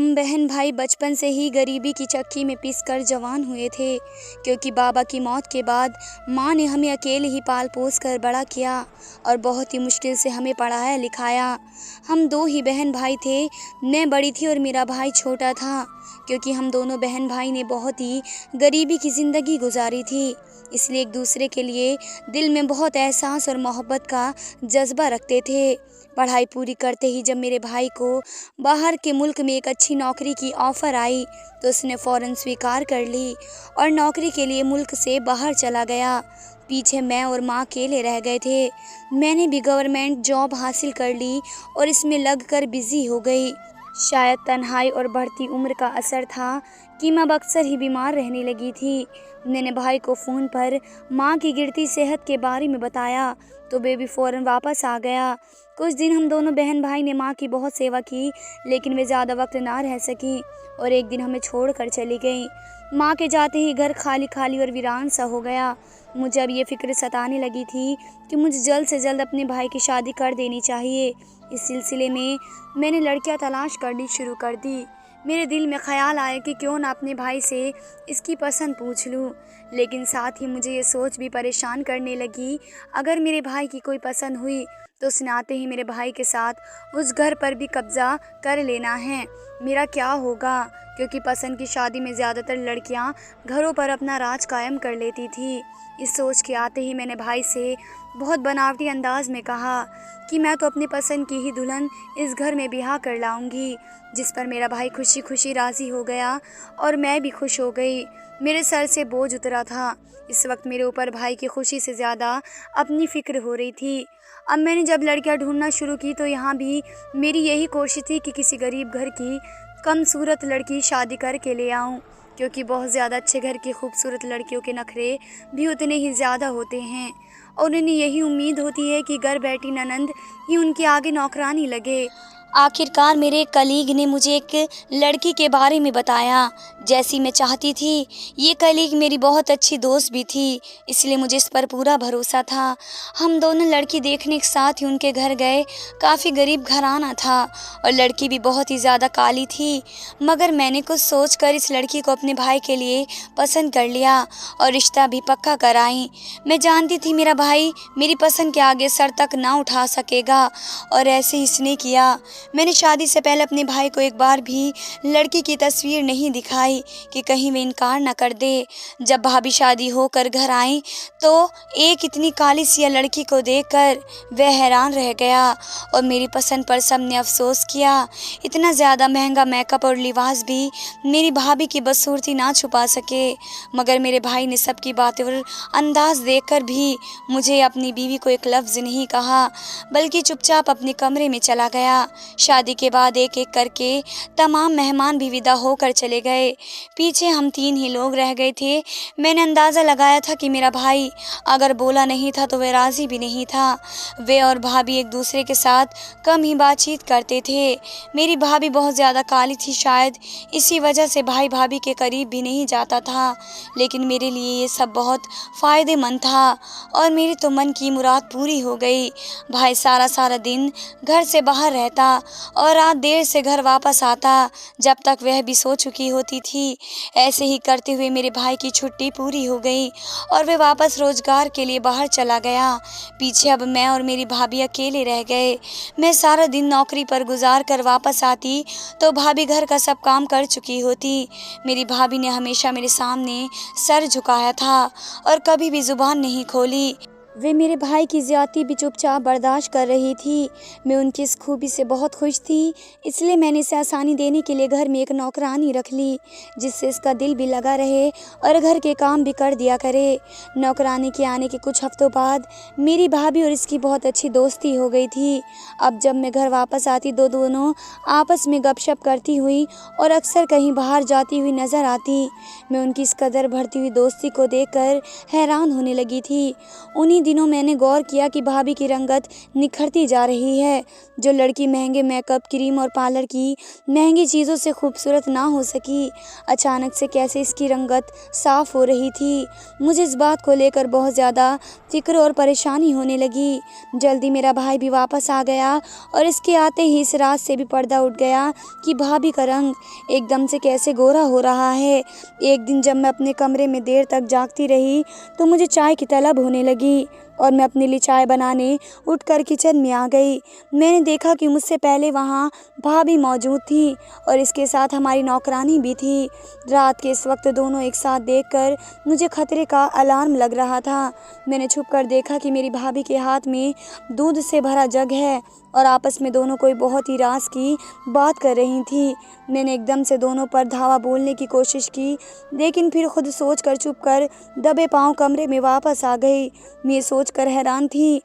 हम बहन भाई बचपन से ही गरीबी की चक्की में पिसकर जवान हुए थे, क्योंकि बाबा की मौत के बाद माँ ने हमें अकेले ही पाल पोस कर बड़ा किया और बहुत ही मुश्किल से हमें पढ़ाया लिखाया। हम दो ही बहन भाई थे, मैं बड़ी थी और मेरा भाई छोटा था। क्योंकि हम दोनों बहन भाई ने बहुत ही गरीबी की ज़िंदगी गुजारी थी, इसलिए एक दूसरे के लिए दिल में बहुत एहसास और मोहब्बत का जज्बा रखते थे। पढ़ाई पूरी करते ही जब मेरे भाई को बाहर के मुल्क में एक अच्छी नौकरी की ऑफ़र आई तो उसने फ़ौरन स्वीकार कर ली और नौकरी के लिए मुल्क से बाहर चला गया। पीछे मैं और माँ अकेले रह गए थे। मैंने भी गवर्नमेंट जॉब हासिल कर ली और इसमें लगकर बिज़ी हो गई। शायद तन्हाई और बढ़ती उम्र का असर था कि मैं अक्सर ही बीमार रहने लगी थी। मैंने भाई को फ़ोन पर माँ की गिरती सेहत के बारे में बताया तो बेबी फ़ौरन वापस आ गया। कुछ दिन हम दोनों बहन भाई ने माँ की बहुत सेवा की, लेकिन वे ज़्यादा वक्त ना रह सकी और एक दिन हमें छोड़ कर चली गई। माँ के जाते ही घर खाली खाली और वीरान सा हो गया। मुझे अब ये फ़िक्र सताने लगी थी कि मुझे जल्द से जल्द अपने भाई की शादी कर देनी चाहिए। इस सिलसिले में मैंने लड़कियां तलाश करनी शुरू कर दी। मेरे दिल में ख़्याल आया कि क्यों ना अपने भाई से इसकी पसंद पूछ लूं, लेकिन साथ ही मुझे ये सोच भी परेशान करने लगी, अगर मेरे भाई की कोई पसंद हुई तो उसने आते ही मेरे भाई के साथ उस घर पर भी कब्ज़ा कर लेना है। मेरा क्या होगा? क्योंकि पसंद की शादी में ज़्यादातर लड़कियां घरों पर अपना राज कायम कर लेती थी। इस सोच के आते ही मैंने भाई से बहुत बनावटी अंदाज में कहा कि मैं तो अपनी पसंद की ही दुल्हन इस घर में ब्याह कर लाऊंगी, जिस पर मेरा भाई खुशी खुशी राज़ी हो गया और मैं भी खुश हो गई। मेरे सर से बोझ उतरा था। इस वक्त मेरे ऊपर भाई की खुशी से ज़्यादा अपनी फ़िक्र हो रही थी। अब मैंने जब लड़कियां ढूंढना शुरू की तो यहाँ भी मेरी यही कोशिश थी कि किसी गरीब घर की कम सूरत लड़की शादी करके ले आऊँ, क्योंकि बहुत ज़्यादा अच्छे घर की खूबसूरत लड़कियों के नखरे भी उतने ही ज़्यादा होते हैं और उन्हें यही उम्मीद होती है कि घर बैठी ननंद ही उनके आगे नौकरानी लगे। आखिरकार मेरे एक कलीग ने मुझे एक लड़की के बारे में बताया जैसी मैं चाहती थी। ये कलीग मेरी बहुत अच्छी दोस्त भी थी, इसलिए मुझे इस पर पूरा भरोसा था। हम दोनों लड़की देखने के साथ ही उनके घर गए। काफ़ी गरीब घराना था और लड़की भी बहुत ही ज़्यादा काली थी, मगर मैंने कुछ सोचकर इस लड़की को अपने भाई के लिए पसंद कर लिया और रिश्ता भी पक्का कराई। मैं जानती थी मेरा भाई मेरी पसंद के आगे सर तक ना उठा सकेगा और ऐसे ही इसने किया। मैंने शादी से पहले अपने भाई को एक बार भी लड़की की तस्वीर नहीं दिखाई कि कहीं वे इनकार न कर दे। जब भाभी शादी होकर घर आई तो एक इतनी काली सी लड़की को देखकर वह हैरान रह गया और मेरी पसंद पर सबने अफसोस किया। इतना ज़्यादा महंगा मेकअप और लिबास भी मेरी भाभी की बदसूरती ना छुपा सके, मगर मेरे भाई ने सबकी बातें और अंदाज देखकर भी मुझे अपनी बीवी को एक लफ्ज़ नहीं कहा, बल्कि चुपचाप अपने कमरे में चला गया। शादी के बाद एक एक करके तमाम मेहमान भी विदा होकर चले गए। पीछे हम तीन ही लोग रह गए थे। मैंने अंदाज़ा लगाया था कि मेरा भाई अगर बोला नहीं था तो वह राज़ी भी नहीं था। वे और भाभी एक दूसरे के साथ कम ही बातचीत करते थे। मेरी भाभी बहुत ज़्यादा काली थी, शायद इसी वजह से भाई भाभी के करीब भी नहीं जाता था, लेकिन मेरे लिए ये सब बहुत फ़ायदेमंद था और मेरी तो मन की मुराद पूरी हो गई। भाई सारा दिन घर से बाहर रहता और रात देर से घर वापस आता, जब तक वह भी सो चुकी होती थी। ऐसे ही करते हुए मेरे भाई की छुट्टी पूरी हो गई और वह वापस रोजगार के लिए बाहर चला गया। पीछे अब मैं और मेरी भाभी अकेले रह गए। मैं सारा दिन नौकरी पर गुजार कर वापस आती तो भाभी घर का सब काम कर चुकी होती। मेरी भाभी ने हमेशा मेरे सामने सर झुकाया था और कभी भी जुबान नहीं खोली। वे मेरे भाई की ज़्यादती भी चुपचाप बर्दाश्त कर रही थी। मैं उनकी इस खूबी से बहुत खुश थी, इसलिए मैंने इसे आसानी देने के लिए घर में एक नौकरानी रख ली, जिससे इसका दिल भी लगा रहे और घर के काम भी कर दिया करे। नौकरानी के आने के कुछ हफ्तों बाद मेरी भाभी और इसकी बहुत अच्छी दोस्ती हो गई थी। अब जब मैं घर वापस आती तो दोनों आपस में गपशप करती हुई और अक्सर कहीं बाहर जाती हुई नज़र आती। मैं उनकी इस कदर बढ़ती हुई दोस्ती को देखकर हैरान होने लगी थी। उन्हीं दिनों मैंने गौर किया कि भाभी की रंगत निखरती जा रही है। जो लड़की महंगे मेकअप, क्रीम और पार्लर की महंगी चीज़ों से खूबसूरत ना हो सकी, अचानक से कैसे इसकी रंगत साफ हो रही थी। मुझे इस बात को लेकर बहुत ज़्यादा फिक्र और परेशानी होने लगी। जल्दी मेरा भाई भी वापस आ गया और इसके आते ही इस रात से भी पर्दा उठ गया कि भाभी का रंग एकदम से कैसे गोरा हो रहा है। एक दिन जब मैं अपने कमरे में देर तक जागती रही तो मुझे चाय की तलब होने लगी और मैं अपने लिए चाय बनाने उठकर किचन में आ गई। मैंने देखा कि मुझसे पहले वहाँ भाभी मौजूद थी और इसके साथ हमारी नौकरानी भी थी। रात के इस वक्त दोनों एक साथ देखकर मुझे खतरे का अलार्म लग रहा था। मैंने छुपकर देखा कि मेरी भाभी के हाथ में दूध से भरा जग है और आपस में दोनों कोई बहुत ही राज की बात कर रही थी। मैंने एकदम से दोनों पर धावा बोलने की कोशिश की, लेकिन फिर खुद सोचकर चुपकर दबे पांव कमरे में वापस आ गई। मैं सोचकर हैरान थी।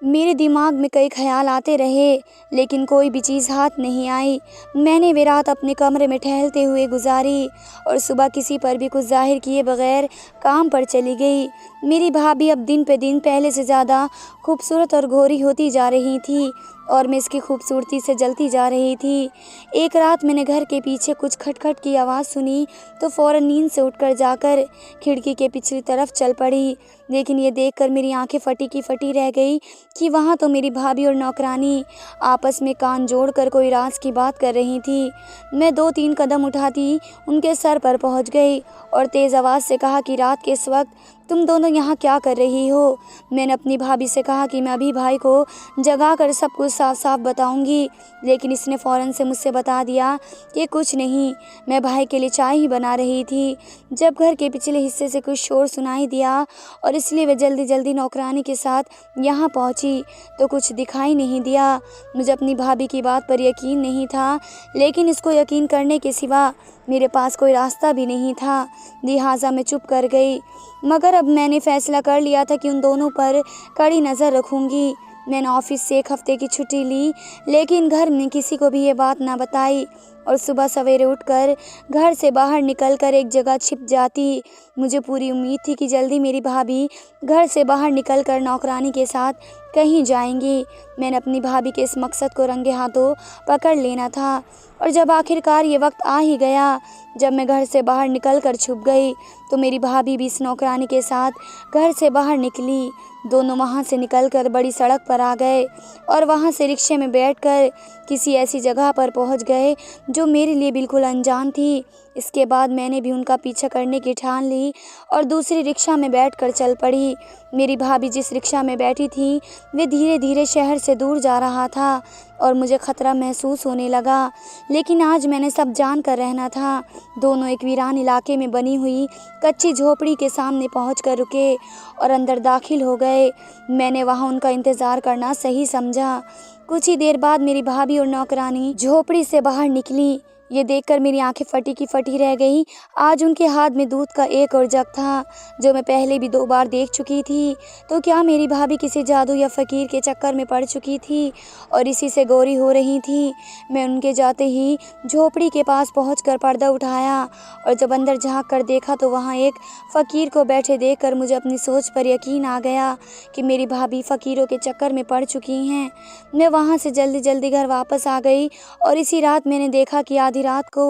मेरे दिमाग में कई ख्याल आते रहे, लेकिन कोई भी चीज़ हाथ नहीं आई। मैंने वे रात अपने कमरे में टहलते हुए गुजारी और सुबह किसी पर भी कुछ जाहिर किए बगैर काम पर चली गई। मेरी भाभी अब दिन पे दिन पहले से ज़्यादा खूबसूरत और गोरी होती जा रही थी और मैं इसकी खूबसूरती से जलती जा रही थी। एक रात मैंने घर के पीछे कुछ खटखट की आवाज़ सुनी तो फ़ौरन नींद से उठकर जाकर खिड़की के पिछली तरफ चल पड़ी, लेकिन ये देखकर मेरी आंखें फटी की फटी रह गई कि वहाँ तो मेरी भाभी और नौकरानी आपस में कान जोड़कर कोई राज की बात कर रही थी। मैं 2-3 कदम उठाती उनके सर पर पहुँच गई और तेज़ आवाज़ से कहा कि रात के इस वक्त तुम दोनों यहाँ क्या कर रही हो। मैंने अपनी भाभी से कहा कि मैं अभी भाई को जगा कर सब कुछ साफ साफ बताऊंगी, लेकिन इसने फ़ौरन से मुझसे बता दिया कि कुछ नहीं, मैं भाई के लिए चाय ही बना रही थी। जब घर के पिछले हिस्से से कुछ शोर सुनाई दिया और इसलिए वह जल्दी जल्दी नौकरानी के साथ यहाँ पहुँची तो कुछ दिखाई नहीं दिया। मुझे अपनी भाभी की बात पर यकीन नहीं था, लेकिन इसको यकीन करने के सिवा मेरे पास कोई रास्ता भी नहीं था, लिहाजा मैं चुप कर गई। मगर अब मैंने फ़ैसला कर लिया था कि उन दोनों पर कड़ी नज़र रखूँगी। मैंने ऑफिस से 1 हफ्ते की छुट्टी ली, लेकिन घर में किसी को भी ये बात ना बताई और सुबह सवेरे उठकर घर से बाहर निकलकर एक जगह छिप जाती। मुझे पूरी उम्मीद थी कि जल्दी मेरी भाभी घर से बाहर निकलकर नौकरानी के साथ कहीं जाएंगी। मैंने अपनी भाभी के इस मकसद को रंगे हाथों पकड़ लेना था और जब आखिरकार ये वक्त आ ही गया, जब मैं घर से बाहर निकल कर छुप गई तो मेरी भाभी भी इस नौकरानी के साथ घर से बाहर निकली। दोनों वहाँ से निकलकर बड़ी सड़क पर आ गए और वहाँ से रिक्शे में बैठकर किसी ऐसी जगह पर पहुँच गए जो मेरे लिए बिल्कुल अनजान थी। इसके बाद मैंने भी उनका पीछा करने की ठान ली और दूसरी रिक्शा में बैठकर चल पड़ी। मेरी भाभी जिस रिक्शा में बैठी थी वे धीरे धीरे शहर से दूर जा रहा था और मुझे खतरा महसूस होने लगा, लेकिन आज मैंने सब जान कर रहना था। दोनों एक वीरान इलाके में बनी हुई कच्ची झोपड़ी के सामने पहुंचकर रुके और अंदर दाखिल हो गए। मैंने वहां उनका इंतज़ार करना सही समझा। कुछ ही देर बाद मेरी भाभी और नौकरानी झोपड़ी से बाहर निकली। ये देखकर मेरी आंखें फटी की फटी रह गई। आज उनके हाथ में दूध का एक और जग था जो मैं पहले भी 2 बार देख चुकी थी। तो क्या मेरी भाभी किसी जादू या फ़कीर के चक्कर में पड़ चुकी थी और इसी से गोरी हो रही थी। मैं उनके जाते ही झोपड़ी के पास पहुंचकर पर्दा उठाया और जब अंदर झाँक कर देखा तो वहाँ एक फ़कीर को बैठे देखकर मुझे अपनी सोच पर यकीन आ गया कि मेरी भाभी फ़कीरों के चक्कर में पड़ चुकी हैं। मैं वहाँ से जल्दी जल्दी घर वापस आ गई और इसी रात मैंने देखा कि आधी रात को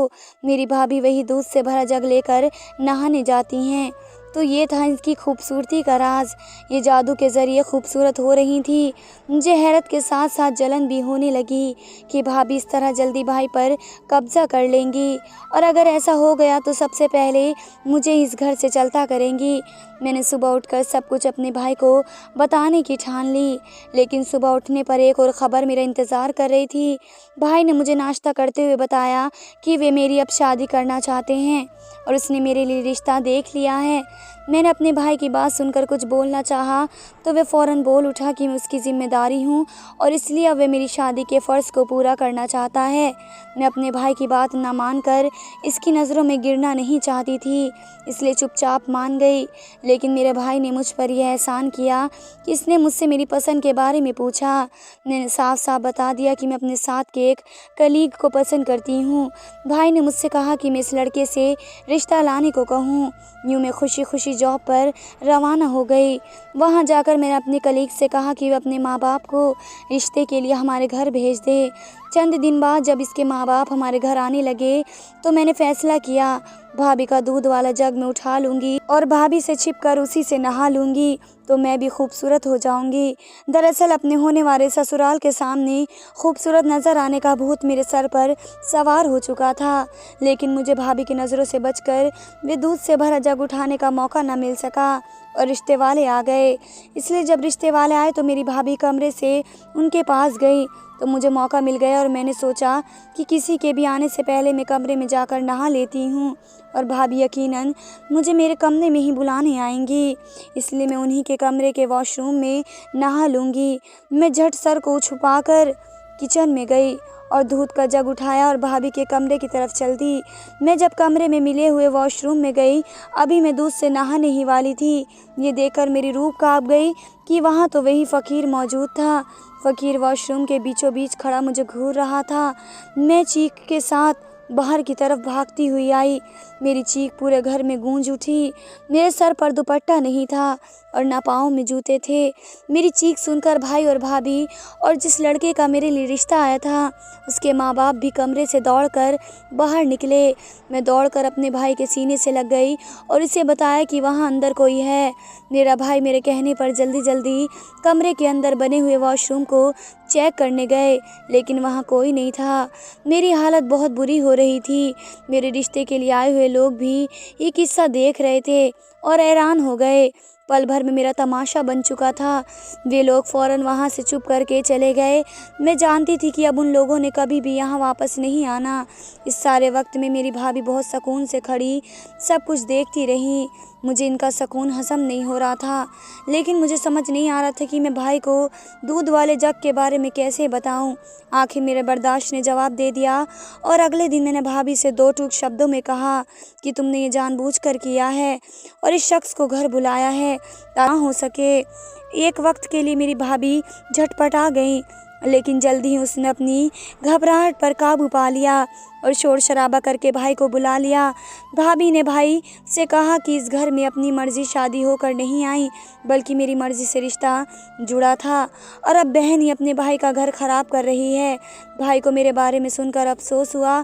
मेरी भाभी वही दूध से भरा जग लेकर नहाने जाती हैं। तो ये था इसकी खूबसूरती का राज। ये जादू के ज़रिए खूबसूरत हो रही थी। मुझे हैरत के साथ साथ जलन भी होने लगी कि भाभी इस तरह जल्दी भाई पर कब्ज़ा कर लेंगी और अगर ऐसा हो गया तो सबसे पहले मुझे इस घर से चलता करेंगी। मैंने सुबह उठकर सब कुछ अपने भाई को बताने की ठान ली, लेकिन सुबह उठने पर एक और ख़बर मेरा इंतज़ार कर रही थी। भाई ने मुझे नाश्ता करते हुए बताया कि वे मेरी अब शादी करना चाहते हैं और उसने मेरे लिए रिश्ता देख लिया है। मैंने अपने भाई की बात सुनकर कुछ बोलना चाहा तो वे फ़ौरन बोल उठा कि मैं उसकी ज़िम्मेदारी हूँ और इसलिए अब वे मेरी शादी के फ़र्ज़ को पूरा करना चाहता है। मैं अपने भाई की बात न मानकर इसकी नज़रों में गिरना नहीं चाहती थी, इसलिए चुपचाप मान गई। लेकिन मेरे भाई ने मुझ पर यह एहसान किया कि इसने मुझसे मेरी पसंद के बारे में पूछा। मैंने साफ साफ बता दिया कि मैं अपने साथ के एक कलीग को पसंद करती हूँ। भाई ने मुझसे कहा कि मैं इस लड़के से रिश्ता लाने को कहूँ। यूँ मैं खुशी खुशी जॉब पर रवाना हो गई। वहाँ जाकर मैंने अपने कलीग से कहा कि वे अपने माँ बाप को रिश्ते के लिए हमारे घर भेज दे। चंद दिन बाद जब इसके माँ बाप हमारे घर आने लगे तो मैंने फैसला किया भाभी का दूध वाला जग मैं उठा लूँगी और भाभी से छिपकर उसी से नहा लूँगी तो मैं भी खूबसूरत हो जाऊँगी। दरअसल अपने होने वाले ससुराल के सामने खूबसूरत नज़र आने का भूत मेरे सर पर सवार हो चुका था, लेकिन मुझे भाभी की नज़रों से बचकर वे दूध से भरा जग उठाने का मौका न मिल सका और रिश्ते वाले आ गए। इसलिए जब रिश्ते वाले आए तो मेरी भाभी कमरे से उनके पास गई तो मुझे मौका मिल गया और मैंने सोचा कि किसी के भी आने से पहले मैं कमरे में जाकर नहा लेती हूँ और भाभी यकीनन मुझे मेरे कमरे में ही बुलाने आएंगी, इसलिए मैं उन्हीं के कमरे के वॉशरूम में नहा लूँगी। मैं झट सर को छुपाकर किचन में गई और दूध का जग उठाया और भाभी के कमरे की तरफ चल दी। मैं जब कमरे में मिले हुए वॉशरूम में गई, अभी मैं दूध से नहाने ही वाली थी। ये देखकर मेरी रूह कांप गई कि वहाँ तो वही फ़कीर मौजूद था। फ़कीर वॉशरूम के बीचों बीच खड़ा मुझे घूर रहा था। मैं चीख के साथ बाहर की तरफ भागती हुई आई। मेरी चीख पूरे घर में गूंज उठी। मेरे सर पर दुपट्टा नहीं था और ना पाँव में जूते थे। मेरी चीख सुनकर भाई और भाभी और जिस लड़के का मेरे लिए रिश्ता आया था उसके माँ बाप भी कमरे से दौड़कर बाहर निकले। मैं दौड़कर अपने भाई के सीने से लग गई और इसे बताया कि वहाँ अंदर कोई है। मेरा भाई मेरे कहने पर जल्दी जल्दी कमरे के अंदर बने हुए वॉशरूम को चेक करने गए, लेकिन वहाँ कोई नहीं था। मेरी हालत बहुत बुरी हो रही थी। मेरे रिश्ते के लिए आए हुए लोग भी ये किस्सा देख रहे थे और हैरान हो गए। पल भर में मेरा तमाशा बन चुका था। वे लोग फ़ौरन वहाँ से चुप करके चले गए। मैं जानती थी कि अब उन लोगों ने कभी भी यहाँ वापस नहीं आना। इस सारे वक्त में मेरी भाभी बहुत सुकून से खड़ी सब कुछ देखती रही। मुझे इनका सुकून हज़म नहीं हो रहा था, लेकिन मुझे समझ नहीं आ रहा था कि मैं भाई को दूध वाले जग के बारे में कैसे बताऊं। आखिर मेरे बर्दाश्त ने जवाब दे दिया और अगले दिन मैंने भाभी से दो टूक शब्दों में कहा कि तुमने ये जानबूझकर किया है और इस शख्स को घर बुलाया है ताकि हो सके। एक वक्त के लिए मेरी भाभी झटपटा गई, लेकिन जल्दी ही उसने अपनी घबराहट पर काबू पा लिया और शोर शराबा करके भाई को बुला लिया। भाभी ने भाई से कहा कि इस घर में अपनी मर्जी शादी होकर नहीं आई, बल्कि मेरी मर्जी से रिश्ता जुड़ा था और अब बहन ही अपने भाई का घर खराब कर रही है। भाई को मेरे बारे में सुनकर अफसोस हुआ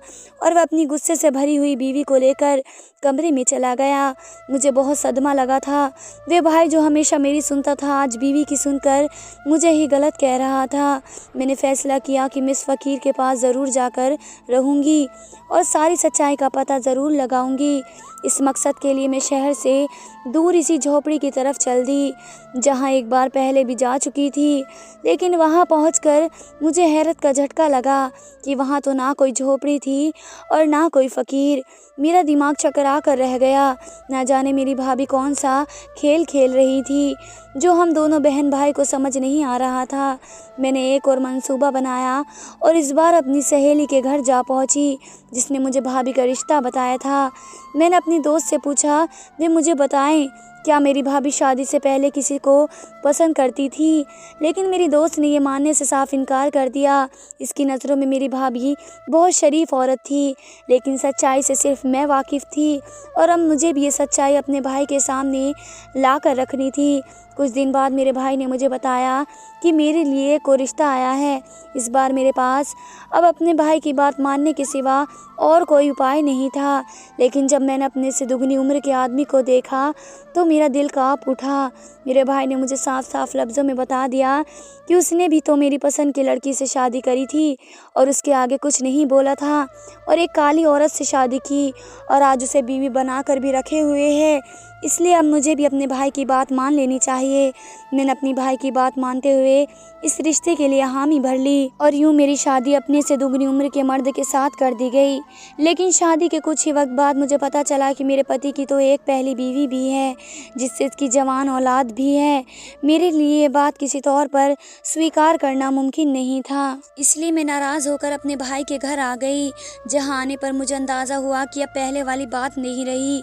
और वह अपनी गुस्से से भरी हुई बीवी को लेकर कमरे में चला गया। मुझे बहुत सदमा लगा था। वे भाई जो हमेशा मेरी सुनता था आज बीवी की सुनकर मुझे ही गलत कह रहा था। मैंने फैसला किया कि मैं इस फ़कीर के पास ज़रूर जाकर रहूँगी और सारी सच्चाई का पता ज़रूर लगाऊंगी। इस मकसद के लिए मैं शहर से दूर इसी झोपड़ी की तरफ चल दी जहां एक बार पहले भी जा चुकी थी, लेकिन वहां पहुंचकर मुझे हैरत का झटका लगा कि वहां तो ना कोई झोपड़ी थी और ना कोई फ़कीर। मेरा दिमाग चकरा कर रह गया। ना जाने मेरी भाभी कौन सा खेल खेल रही थी जो हम दोनों बहन भाई को समझ नहीं आ रहा था। मैंने एक और मंसूबा बनाया और इस बार अपनी सहेली के घर जा पहुंची जिसने मुझे भाभी का रिश्ता बताया था। मैंने अपनी दोस्त से पूछा वे मुझे बताएं क्या मेरी भाभी शादी से पहले किसी को पसंद करती थी, लेकिन मेरी दोस्त ने ये मानने से साफ इनकार कर दिया। इसकी नज़रों में मेरी भाभी बहुत शरीफ औरत थी, लेकिन सच्चाई से सिर्फ मैं वाकिफ़ थी और अब मुझे भी ये सच्चाई अपने भाई के सामने ला कर रखनी थी। कुछ दिन बाद मेरे भाई ने मुझे बताया कि मेरे लिए कोई रिश्ता आया है। इस बार मेरे पास अब अपने भाई की बात मानने के सिवा और कोई उपाय नहीं था, लेकिन जब मैंने अपने से दुगनी उम्र के आदमी को देखा तो मेरा दिल कांप उठा। मेरे भाई ने मुझे साफ साफ लफ्ज़ों में बता दिया कि उसने भी तो मेरी पसंद की लड़की से शादी करी थी और उसके आगे कुछ नहीं बोला था और एक काली औरत से शादी की और आज उसे बीवी बनाकर भी रखे हुए है। इसलिए अब मुझे भी अपने भाई की बात मान लेनी चाहिए। मैंने अपनी भाई की बात मानते हुए इस रिश्ते के लिए हामी भर ली और यूँ मेरी शादी अपने से दुगनी उम्र के मर्द के साथ कर दी गई। लेकिन शादी के कुछ ही वक्त बाद मुझे पता चला कि मेरे पति की तो एक पहली बीवी भी है जिससे इसकी जवान औलाद भी है। मेरे लिए ये बात किसी तौर पर स्वीकार करना मुमकिन नहीं था, इसलिए मैं नाराज़ होकर अपने भाई के घर आ गई, जहाँ आने पर मुझे अंदाज़ा हुआ कि अब पहले वाली बात नहीं रही।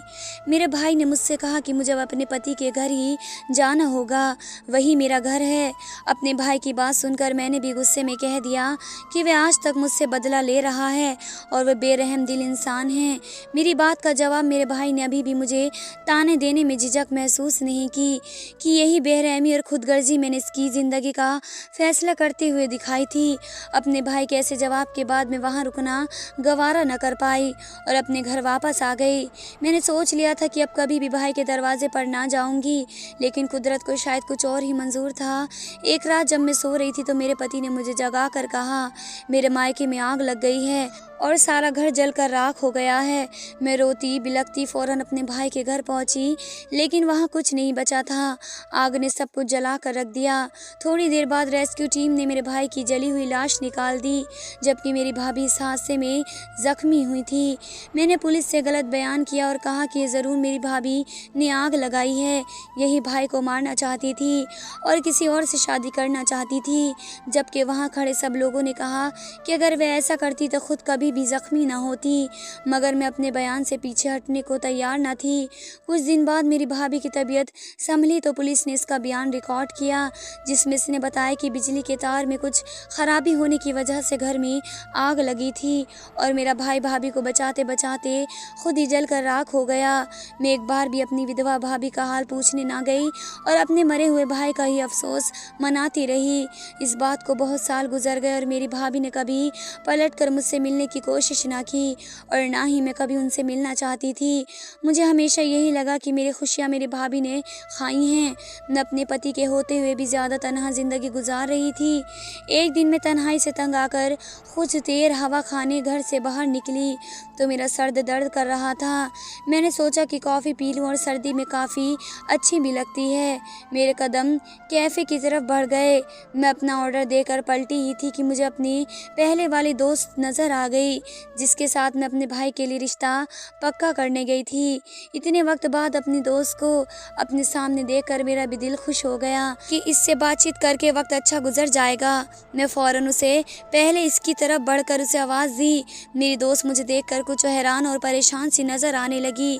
मेरे भाई ने मुझसे कहा कि मुझे अपने पति के घर ही जाना होगा, वही मेरा घर है। अपने भाई की बात सुनकर मैंने भी गुस्से में कह दिया कि वह आज तक मुझसे बदला ले रहा है और वह बेरहम दिल इंसान हैं। मेरी बात का जवाब मेरे भाई ने अभी भी मुझे ताने देने में झिझक महसूस नहीं की कि यही बेरहमी और खुदगर्जी मैंने इसकी ज़िंदगी का फैसला करते हुए दिखाई थी। अपने भाई के ऐसे जवाब के बाद मैं वहाँ रुकना गवारा न कर पाई और अपने घर वापस आ गई। मैंने सोच लिया था कि अब कभी भी भाई के दरवाजे पर ना जाऊंगी, लेकिन कुदरत को शायद कुछ और ही मंजूर था। एक रात जब मैं सो रही थी तो मेरे पति ने मुझे जगा कर कहा, मेरे मायके में आग लग गई है और सारा घर जलकर राख हो गया है। मैं रोती बिलखती फौरन अपने भाई के घर पहुंची, लेकिन वहां कुछ नहीं बचा था। आग ने सब कुछ जला कर रख दिया। थोड़ी देर बाद रेस्क्यू टीम ने मेरे भाई की जली हुई लाश निकाल दी, जबकि मेरी भाभी इस हादसे में जख्मी हुई थी। मैंने पुलिस से गलत बयान किया और कहा कि ज़रूर मेरी भाभी ने आग लगाई है, यही भाई को मारना चाहती थी और किसी और से शादी करना चाहती थी। जबकि वहाँ खड़े सब लोगों ने कहा कि अगर वह ऐसा करती तो खुद कभी भी जख्मी ना होती, मगर मैं अपने बयान से पीछे हटने को तैयार न थी। कुछ दिन बाद मेरी भाभी की तबीयत संभली तो पुलिस ने इसका बयान रिकॉर्ड किया, जिसमें इसने बताया कि बिजली के तार में कुछ खराबी होने की वजह से घर में आग लगी थी और मेरा भाई भाभी को बचाते बचाते खुद ही जलकर राख हो गया। मैं एक बार भी अपनी विधवा भाभी का हाल पूछने ना गई और अपने मरे हुए भाई का ही अफसोस मनाती रही। इस बात को बहुत साल गुजर गए और मेरी भाभी ने कभी पलट कर मुझसे मिलने की कोशिश ना की और ना ही मैं कभी उनसे मिलना चाहती थी। मुझे हमेशा यही लगा कि मेरी खुशियाँ मेरी भाभी ने खाई हैं। मैं अपने पति के होते हुए भी ज़्यादा तनहा ज़िंदगी गुजार रही थी। एक दिन मैं तन्हाई से तंग आकर कुछ देर हवा खाने घर से बाहर निकली तो मेरा सर दर्द कर रहा था। मैंने सोचा कि कॉफ़ी पी लूँ और सर्दी में काफ़ी अच्छी भी लगती है। मेरे कदम कैफ़े की तरफ बढ़ गए। मैं अपना ऑर्डर देकर पलटी ही थी कि मुझे अपनी पहले वाली दोस्त नज़र आ गई, जिसके साथ मैं अपने भाई के लिए रिश्ता पक्का करने गई थी। इतने वक्त बाद अपनी दोस्त को अपने सामने देखकर मेरा भी दिल खुश हो गया कि इससे बातचीत करके वक्त अच्छा गुजर जाएगा। मैं फ़ौरन उसे पहले इसकी तरफ बढ़कर उसे आवाज़ दी। मेरी दोस्त मुझे देखकर कुछ हैरान और परेशान सी नज़र आने लगी।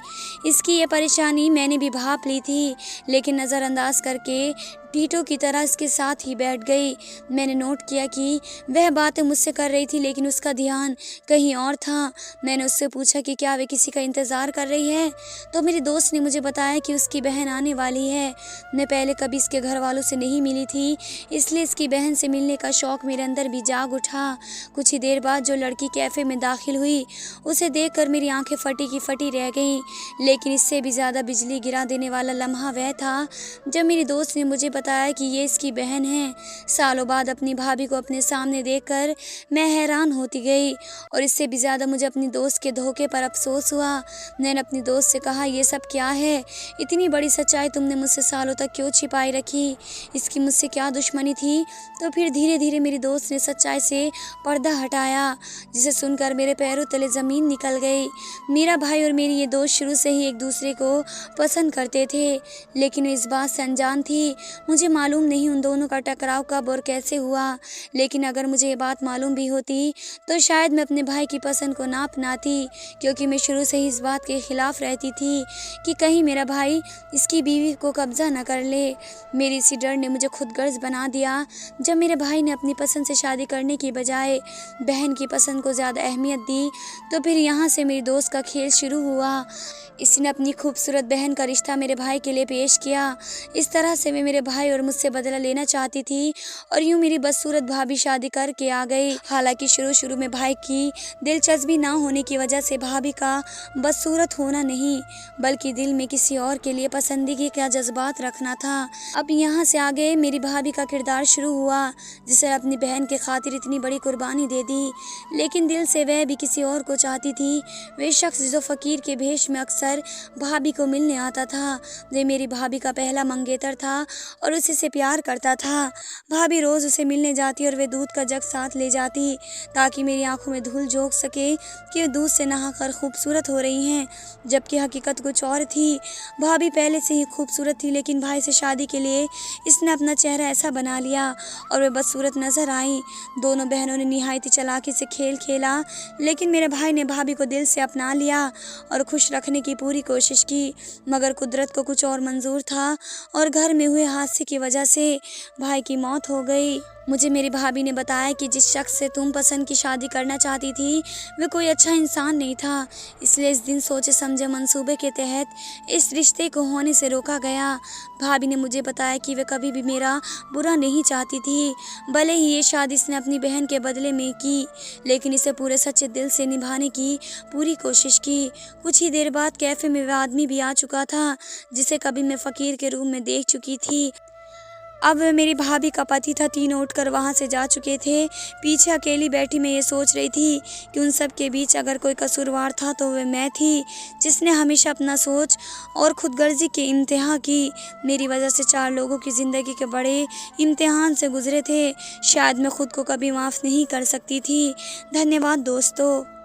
इसकी ये परेशानी मैंने भी भाप ली थी, लेकिन नज़रअंदाज करके टीटो की तरह इसके साथ ही बैठ गई। मैंने नोट किया कि वह बातें मुझसे कर रही थी, लेकिन उसका ध्यान कहीं और था। मैंने उससे पूछा कि क्या वे किसी का इंतज़ार कर रही है, तो मेरी दोस्त ने मुझे बताया कि उसकी बहन आने वाली है। मैं पहले कभी इसके घर वालों से नहीं मिली थी, इसलिए इसकी बहन से मिलने का शौक़ मेरे अंदर भी जाग उठा। कुछ ही देर बाद जो लड़की कैफ़े में दाखिल हुई, उसे देखकर मेरी आंखें फटी की फटी रह गईं। लेकिन इससे भी ज़्यादा बिजली गिरा देने वाला लम्हा वह था जब मेरी दोस्त ने मुझे बताया कि ये इसकी बहन है। सालों बाद अपनी भाभी को अपने सामने देखकर मैं हैरान होती गई और इससे भी ज़्यादा मुझे अपनी दोस्त के धोखे पर अफसोस हुआ। मैंने अपनी दोस्त से कहा, ये सब क्या है? इतनी बड़ी सच्चाई तुमने मुझसे सालों तक क्यों छिपाई रखी? इसकी मुझसे क्या दुश्मनी थी? तो फिर धीरे धीरे मेरी दोस्त ने सच्चाई से पर्दा हटाया, जिसे सुनकर मेरे पैरों तले ज़मीन निकल गई। मेरा भाई और मेरी ये दोस्त शुरू से ही एक दूसरे को पसंद करते थे, लेकिन वो इस बात से अनजान थी। मुझे मालूम नहीं उन दोनों का टकराव कब और कैसे हुआ, लेकिन अगर मुझे ये बात मालूम भी होती तो शायद मैं अपने भाई की पसंद को ना अपनाती, क्योंकि मैं शुरू से ही इस बात के खिलाफ रहती थी कि कहीं मेरा भाई इसकी बीवी को कब्जा न कर ले। मेरी इसी डर ने मुझे खुदगर्ज बना दिया। जब मेरे भाई ने अपनी पसंद से शादी करने की बजाय बहन की पसंद को ज़्यादा अहमियत दी, तो फिर यहाँ से मेरी दोस्त का खेल शुरू हुआ। इसने अपनी खूबसूरत बहन का रिश्ता मेरे भाई के लिए पेश किया। इस तरह से मैं मेरे भाई और मुझसे बदला लेना चाहती थी और यूं मेरी बदसूरत भाभी शादी करके आ गई। हालांकि शुरू में भाई की दिलचस्पी ना होने की वजह से भाभी का बदसूरत होना नहीं, बल्कि दिल में किसी और के लिए पसंदीगी का जज्बात रखना था। अब यहाँ से आगे मेरी भाभी का किरदार शुरू हुआ, जिसे अपनी बहन के खातिर इतनी बड़ी कुर्बानी दे दी, लेकिन दिल से वह भी किसी और को चाहती थी। वे शख्स जो फ़कीर के भेष में अक्सर भाभी को मिलने आता था, वे मेरी भाभी का पहला मंगेतर था और उसी से प्यार करता था। भाभी रोज़ उसे मिलने जाती और वे दूध का जग साथ ले जाती ताकि मेरी आंखों में धूल झोंक सके कि वे दूध से नहाकर खूबसूरत हो रही हैं, जबकि हकीकत कुछ और थी। भाभी पहले से ही खूबसूरत थी, लेकिन भाई से शादी के लिए इसने अपना चेहरा ऐसा बना लिया और वे बदसूरत नजर आई। दोनों बहनों ने निहायती चालाकी से खेल खेला, लेकिन मेरे भाई ने भाभी को दिल से अपना लिया और खुश रखने की पूरी कोशिश की, मगर कुदरत को कुछ और मंजूर था और घर में हुए हादसे की वजह से भाई की मौत हो गई। मुझे मेरी भाभी ने बताया कि जिस शख्स से तुम पसंद की शादी करना चाहती थी वह कोई अच्छा इंसान नहीं था, इसलिए इस दिन सोचे समझे मंसूबे के तहत इस रिश्ते को होने से रोका गया। भाभी ने मुझे बताया कि वह कभी भी मेरा बुरा नहीं चाहती थी, भले ही ये शादी इसने अपनी बहन के बदले में की, लेकिन इसे पूरे सच्चे दिल से निभाने की पूरी कोशिश की। कुछ ही देर बाद कैफ़े में वह आदमी भी आ चुका था जिसे कभी मैं फ़कीर के रूप में देख चुकी थी। अब वह मेरी भाभी का पति था। तीनों उठकर वहाँ से जा चुके थे। पीछे अकेली बैठी मैं ये सोच रही थी कि उन सब के बीच अगर कोई कसूरवार था तो वह मैं थी, जिसने हमेशा अपना सोच और खुदगर्जी की इंतहा की। मेरी वजह से 4 लोगों की ज़िंदगी के बड़े इम्तिहान से गुजरे थे। शायद मैं खुद को कभी माफ़ नहीं कर सकती थी। धन्यवाद दोस्तों।